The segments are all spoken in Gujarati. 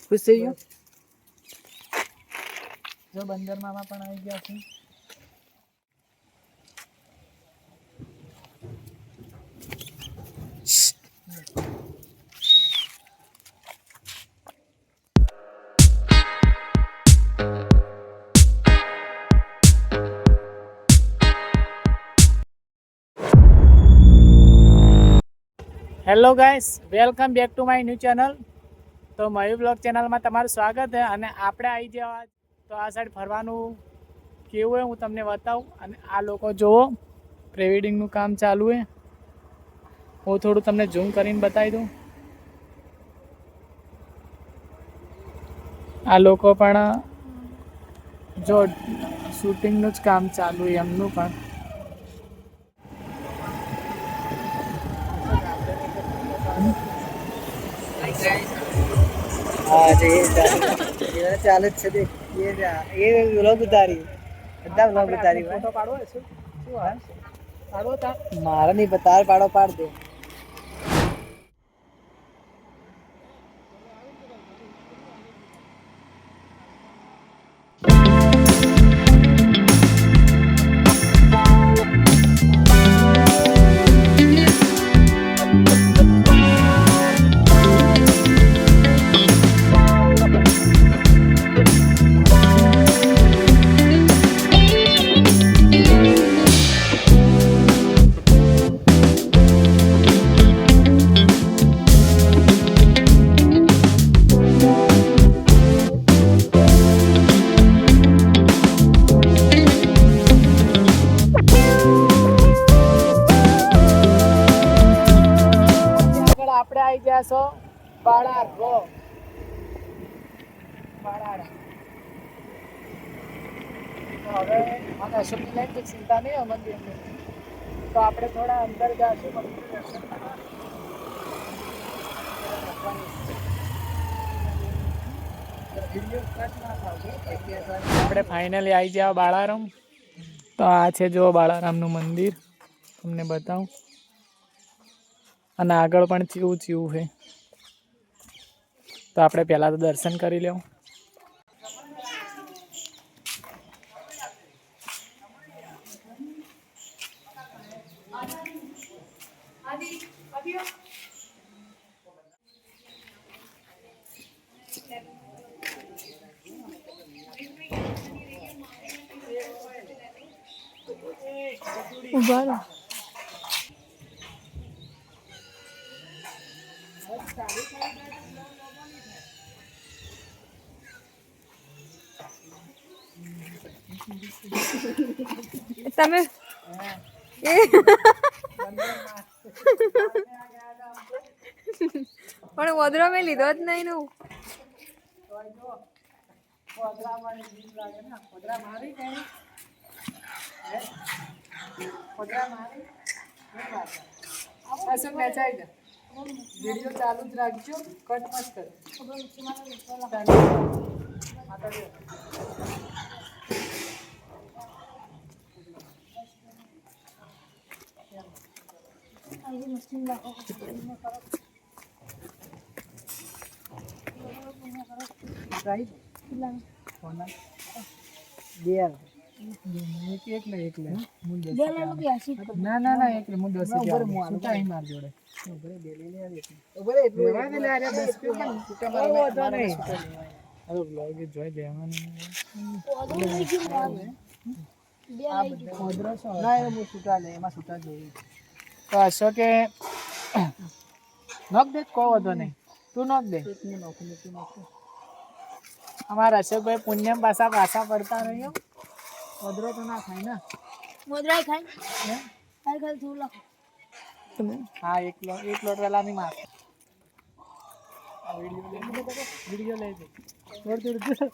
ખુશ થઈ ગયો જો બંદર મામા પણ આવી ગયા છે. Hello guys, welcome back to my new channel. તો મયુર બ્લોગ ચેનલમાં તમારું સ્વાગત છે. અને આપણે આવી જવા તો આ સાઈડ ફરવાનું કેવું હોય હું તમને બતાવું. અને આ લોકો જુઓ પ્રી-વેડિંગનું કામ ચાલુ છે. હું થોડું તમને ઝૂમ કરીને બતાવી દઉં. આ લોકો પણ જો શૂટિંગનું જ કામ ચાલુ છે એમનું પણ. हाँ जी ये चालू છે દેખ ये व्लॉग उतारी બધા व्लॉग उतारी फोटो पाड़ो શું पाड़ो ता मारा नहीं बता पाड़ो पाड़ दे. આપણે આવી ગયા છો બાળાર રો બાળાર. તો હવે મને અશોકની લાઈન તો ચિંતા નહીં હોય મંદિરની. તો આપણે થોડા અંદર જઈશું મંદિર દર્શન કરવા. આપણે ફાઇનલી આવી ગયા બાળારામ. તો આ છે જો બાળારામનું મંદિર, તમને બતાવું. અને આગળ પણ ચીવું ચીવું છે. તો આપણે પહેલાં તો દર્શન કરી લેવું. ઉભા રહો. તમે પણ વદરો મેં લીધો જ નહીં નું. વિડીયો ચાલુ જ રાખજો, કટ મત કર. ના ના ના એકલે હું 10 માર જોડે જોઈ દેવાનું. તો અશોકે નોક દે, કોઈ વાંધો નહીં, તું નોક દે. અમારા અશોકભાઈ પુણ્યમ પાછા પાછા પડતા રહ્યો. વદરો તો ના ખાય ને. મોદરાય ખાય ખાય ખાય થોડું લાખ. હા એક લોટ વેલા ની માર. વિડીયો લેજો થોડું થોડું.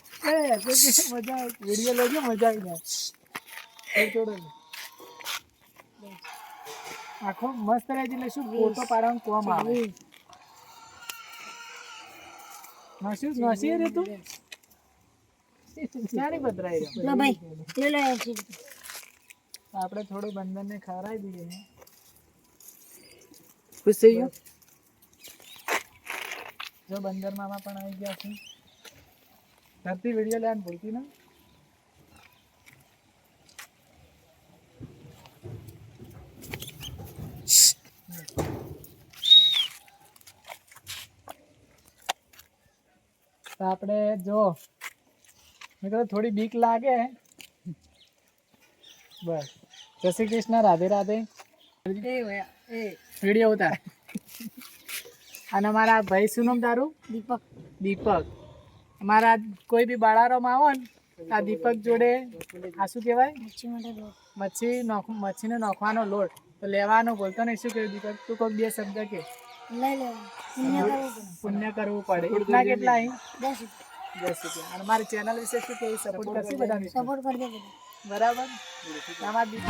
મજા આવે વિડીયો લેજો, મજા આવી જાય. થોડું આખો મસ્ત રહે એટલે શું ફોટો પાડવાનું કોમ આવે. નસી રે તું ક્યારે બદરાઈ લો ભાઈ લે લે. આપણે થોડું બંધનને ખવડાવી દઈએ. ખુશ થઈ ગયો જો બંદર મામા પણ આવી ગયા છે. ધરતી વિડીયો લેવાનું ભૂલતી ના. તો આપણે જો મિત્રો થોડી બીક લાગે. બસ જય શ્રી કૃષ્ણ, રાધે રાધે. વિડીયો ઉતાર. અને મારા ભાઈ શું નામ તારું? દીપક. દીપક. અમારા કોઈ બી બાળારોમાં આવો ને આ દીપક જોડે આ શું કહેવાય? મચ્છી માટે લોટ. મચ્છીને નાખવાનો લોટ તો લેવાનો બોલતો નહીં. શું કહ્યું દીપક? તું કોઈક બે શબ્દ કે. લઈ લેવાનું. પુણ્ય કરવું પડે. પુણ્ય કરવું પડે. એટલા કેટલા અહીં? 10 રૂપિયા. 10 રૂપિયા. અને મારી ચેનલ વિશે શું કહે? સપોર્ટ કરશે બધાને? સપોર્ટ કરજો બધા. બરાબર. અમારા દીપક